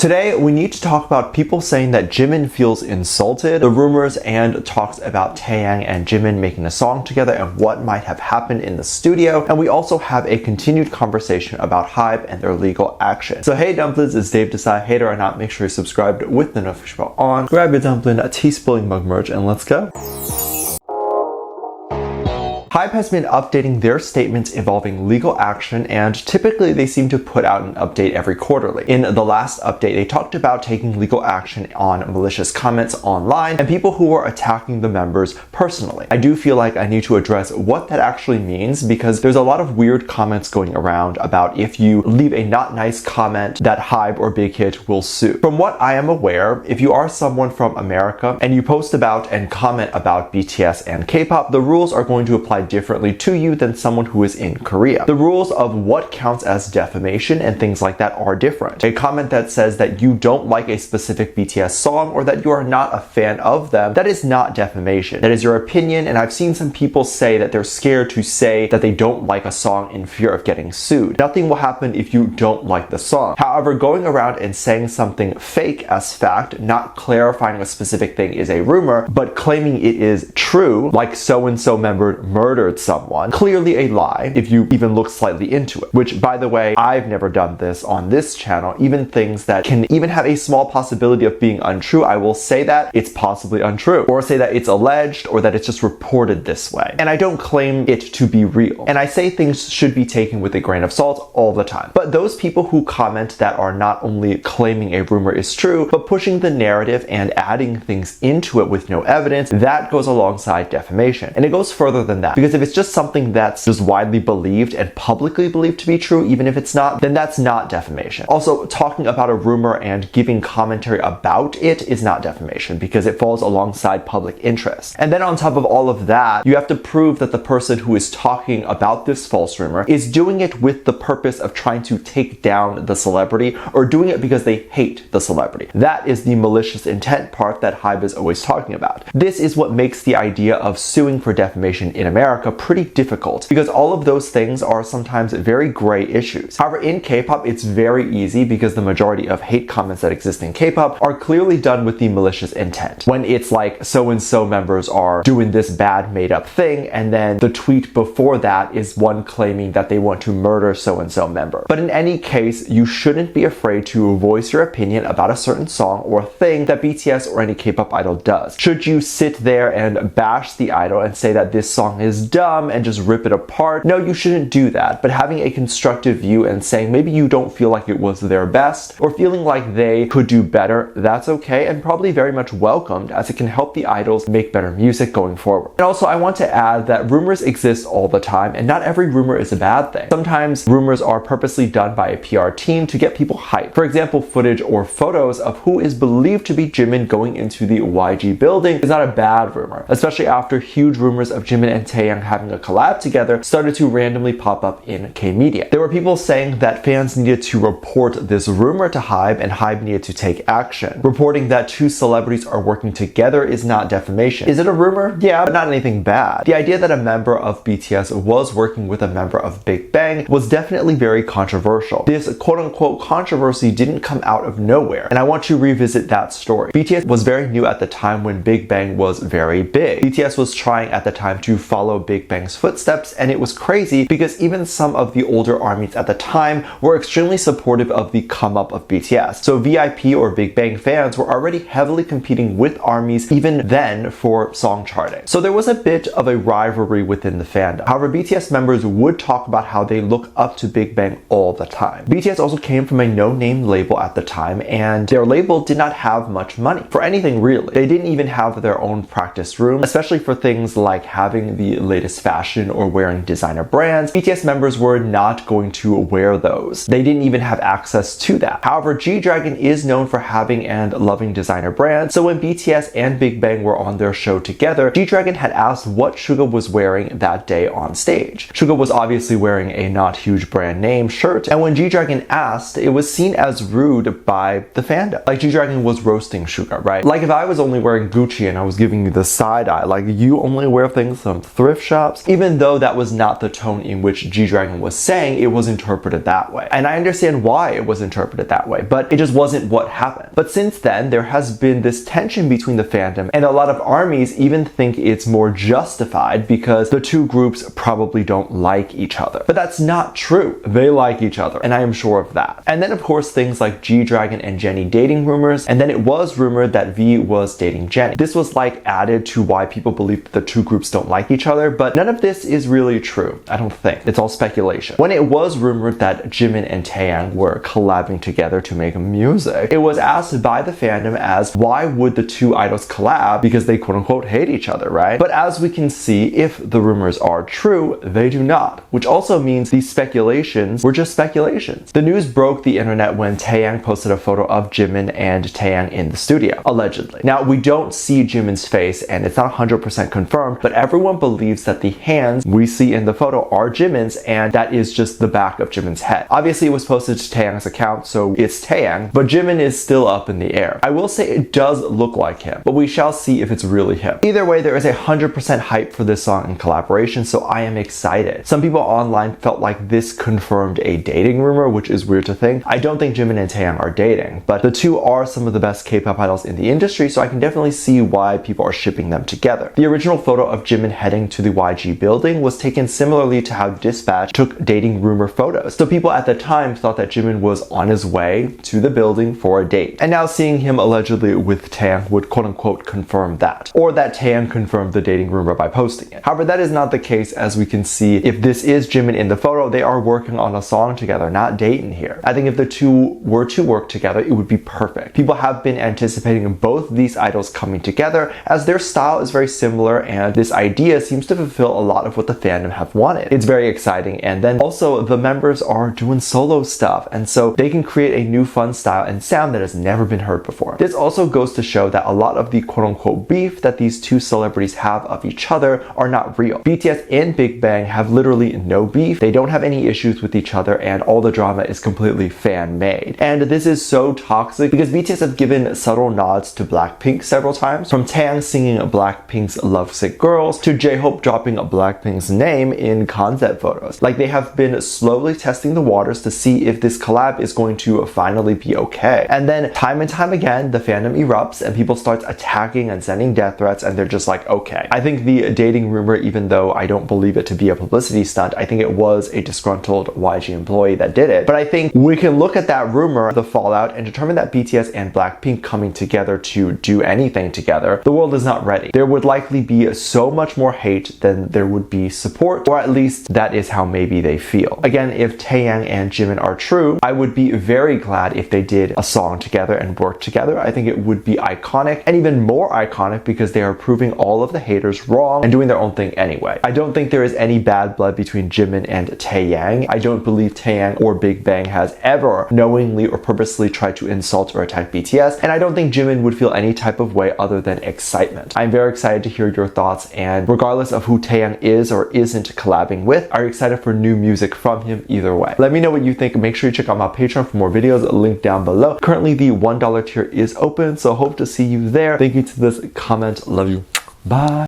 Today, we need to talk about people saying that Jimin feels insulted, the rumors and talks about Taeyang and Jimin making a song together and what might have happened in the studio, and we also have a continued conversation about HYBE and their legal action. So hey dumplings, it's Dave Desai. Hater or not, make sure you're subscribed with the notification bell on. Grab your dumpling, a tea-spilling mug merch, and let's go. HYBE has been updating their statements involving legal action, and typically they seem to put out an update every quarterly. In the last update, they talked about taking legal action on malicious comments online and people who were attacking the members personally. I do feel like I need to address what that actually means because there's a lot of weird comments going around about if you leave a not nice comment that HYBE or Big Hit will sue. From what I am aware, if you are someone from America and you post about and comment about BTS and K-pop, the rules are going to apply differently to you than someone who is in Korea. The rules of what counts as defamation and things like that are different. A comment that says that you don't like a specific BTS song or that you are not a fan of them, that is not defamation. That is your opinion, and I've seen some people say that they're scared to say that they don't like a song in fear of getting sued. Nothing will happen if you don't like the song. However, going around and saying something fake as fact, not clarifying a specific thing is a rumor, but claiming it is true, like so-and-so member murdered someone, clearly a lie if you even look slightly into it. Which, by the way, I've never done this on this channel. Even things that can even have a small possibility of being untrue, I will say that it's possibly untrue, or say that it's alleged, or that it's just reported this way. And I don't claim it to be real. And I say things should be taken with a grain of salt all the time. But those people who comment that are not only claiming a rumor is true, but pushing the narrative and adding things into it with no evidence, that goes alongside defamation. And it goes further than that. Because if it's just something that's just widely believed and publicly believed to be true, even if it's not, then that's not defamation. Also, talking about a rumor and giving commentary about it is not defamation because it falls alongside public interest. And then on top of all of that, you have to prove that the person who is talking about this false rumor is doing it with the purpose of trying to take down the celebrity or doing it because they hate the celebrity. That is the malicious intent part that HYBE is always talking about. This is what makes the idea of suing for defamation in America pretty difficult because all of those things are sometimes very gray issues. However, in K-pop, it's very easy because the majority of hate comments that exist in K-pop are clearly done with the malicious intent. When it's like so-and-so members are doing this bad made-up thing, and then the tweet before that is one claiming that they want to murder so-and-so member. But in any case, you shouldn't be afraid to voice your opinion about a certain song or thing that BTS or any K-pop idol does. Should you sit there and bash the idol and say that this song is dumb and just rip it apart? No, you shouldn't do that. But having a constructive view and saying maybe you don't feel like it was their best or feeling like they could do better, that's okay and probably very much welcomed as it can help the idols make better music going forward. And also, I want to add that rumors exist all the time and not every rumor is a bad thing. Sometimes rumors are purposely done by a PR team to get people hyped. For example, footage or photos of who is believed to be Jimin going into the YG building is not a bad rumor, especially after huge rumors of Jimin and Taeyang having a collab together started to randomly pop up in K-media. There were people saying that fans needed to report this rumor to HYBE and HYBE needed to take action. Reporting that two celebrities are working together is not defamation. Is it a rumor? Yeah, but not anything bad. The idea that a member of BTS was working with a member of BIGBANG was definitely very controversial. This quote-unquote controversy didn't come out of nowhere, and I want to revisit that story. BTS was very new at the time when BIGBANG was very big. BTS was trying at the time to follow BIGBANG's footsteps, and it was crazy because even some of the older armies at the time were extremely supportive of the come up of BTS. So VIP or Big Bang fans were already heavily competing with armies even then for song charting. So there was a bit of a rivalry within the fandom. However, BTS members would talk about how they look up to Big Bang all the time. BTS also came from a no-name label at the time, and their label did not have much money for anything really. They didn't even have their own practice room, especially for things like having the latest fashion or wearing designer brands. BTS members were not going to wear those. They didn't even have access to that. However, G-Dragon is known for having and loving designer brands, so when BTS and Big Bang were on their show together, G-Dragon had asked what Suga was wearing that day on stage. Suga was obviously wearing a not huge brand name shirt, and when G-Dragon asked, it was seen as rude by the fandom. Like G-Dragon was roasting Suga, right? Like if I was only wearing Gucci and I was giving you the side eye, like you only wear things from thrift thrift shops. Even though that was not the tone in which G-Dragon was saying, it was interpreted that way. And I understand why it was interpreted that way, but it just wasn't what happened. But since then, there has been this tension between the fandom, and a lot of armies even think it's more justified because the two groups probably don't like each other. But that's not true. They like each other, and I am sure of that. And then of course things like G-Dragon and Jennie dating rumors, and then it was rumored that V was dating Jennie. This was like added to why people believe that the two groups don't like each other, but none of this is really true. I don't think. It's all speculation. When it was rumored that Jimin and Taeyang were collabing together to make music, it was asked by the fandom as why would the two idols collab, because they quote unquote hate each other, right? But as we can see, if the rumors are true, they do not, which also means these speculations were just speculations. The news broke the internet when Taeyang posted a photo of Jimin and Taeyang in the studio, allegedly. Now, we don't see Jimin's face and it's not 100% confirmed, but everyone believes that the hands we see in the photo are Jimin's, and that is just the back of Jimin's head. Obviously, it was posted to Taeyang's account, so it's Taeyang, but Jimin is still up in the air. I will say it does look like him, but we shall see if it's really him. Either way, there is 100% hype for this song and collaboration, so I am excited. Some people online felt like this confirmed a dating rumor, which is weird to think. I don't think Jimin and Taeyang are dating, but the two are some of the best K-pop idols in the industry, so I can definitely see why people are shipping them together. The original photo of Jimin heading to the YG building was taken similarly to how Dispatch took dating rumor photos. So people at the time thought that Jimin was on his way to the building for a date. And now seeing him allegedly with Taeyang would quote unquote confirm that. Or that Taeyang confirmed the dating rumor by posting it. However, that is not the case, as we can see if this is Jimin in the photo, they are working on a song together, not dating here. I think if the two were to work together, it would be perfect. People have been anticipating both these idols coming together as their style is very similar, and this idea seems to fulfill a lot of what the fandom have wanted. It's very exciting, and then also the members are doing solo stuff, and so they can create a new fun style and sound that has never been heard before. This also goes to show that a lot of the quote-unquote beef that these two celebrities have of each other are not real. BTS and Big Bang have literally no beef. They don't have any issues with each other, and all the drama is completely fan-made. And this is so toxic because BTS have given subtle nods to Blackpink several times, from Taeyang singing Blackpink's Lovesick Girls to J-Hope dropping Blackpink's name in concept photos. Like, they have been slowly testing the waters to see if this collab is going to finally be okay. And then time and time again, the fandom erupts and people start attacking and sending death threats, and they're just like, okay. I think the dating rumor, even though I don't believe it to be a publicity stunt, I think it was a disgruntled YG employee that did it. But I think we can look at that rumor, the fallout, and determine that BTS and Blackpink coming together to do anything together, the world is not ready. There would likely be so much more hate than there would be support, or at least that is how maybe they feel. Again, if Taeyang and Jimin are true, I would be very glad if they did a song together and worked together. I think it would be iconic, and even more iconic because they are proving all of the haters wrong and doing their own thing anyway. I don't think there is any bad blood between Jimin and Taeyang. I don't believe Taeyang or Big Bang has ever knowingly or purposely tried to insult or attack BTS, and I don't think Jimin would feel any type of way other than excitement. I'm very excited to hear your thoughts, and regardless of who Taeyang is or isn't collabing with, are you excited for new music from him either way? Let me know what you think. Make sure you check out my Patreon for more videos, link down below. Currently, the $1 tier is open, so hope to see you there. Thank you to this comment. Love you. Bye.